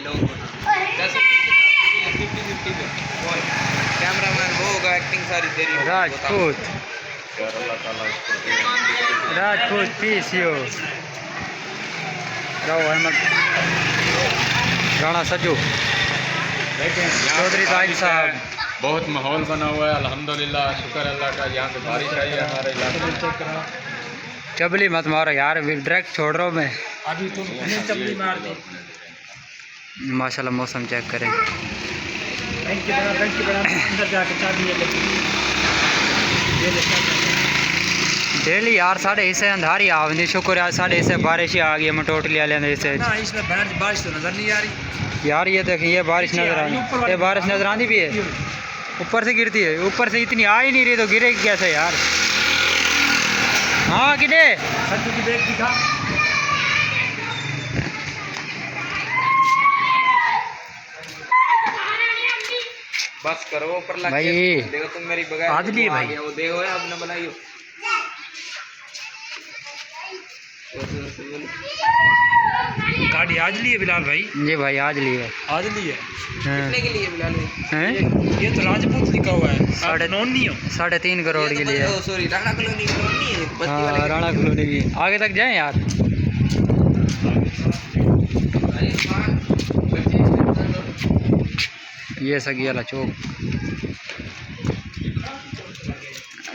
लोगों को। Camera man वो होगा, एक्टिंग सारी तेरी होगी। राजपूत राजपूत पीसीओ राव अहमद राणा सज्जू चौधरी ताहिर साहब। बहुत माहौल बना हुआ है अल्हम्दुलिल्लाह, शुक्र अल्लाह का। यहाँ पे बारिश आई है हमारे इलाके में। चबली मत मारो यार, डायरेक्ट छोड़ रहा हूँ मैं। अभी तुम चपली मार दी। माशाल्लाह मौसम चेक करें। अंदर जाके चाबी डेली यार साढ़े हिस्से अंधारी आवनी, शुक्र है साढ़े हिस्से बारिश ही आ गई। मैं टोटली आ लेने से ना, इसमें बारिश तो नजर नहीं आ रही यार। ये देखिए ये बारिश नजर आ रही, ये बारिश नजर आती भी है, ऊपर से गिरती है। ऊपर से इतनी आ ही नहीं रही तो गिरेगी कैसे यार। हाँ किधे सच्चू की बैग दिखा। बस करो ऊपर लग भाई। देखो तुम मेरी बगैर आदमी भाई। वो देखो अब न बनाइयो। गाड़ी आज ली है बिलाल भाई? जी भाई आज ली है। आज ली है। हाँ। कितने के लिए बिलाल भाई? हैं? ये तो राजपूत लिखा हुआ है। 3.5 करोड़ के लिए। सॉरी राणा कॉलोनी नहीं है, बस्ती वाले हाँ राणा कॉलोनी की। आगे तक जाएं यार। ये सगियाला चौक,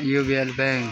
UBL बैंक।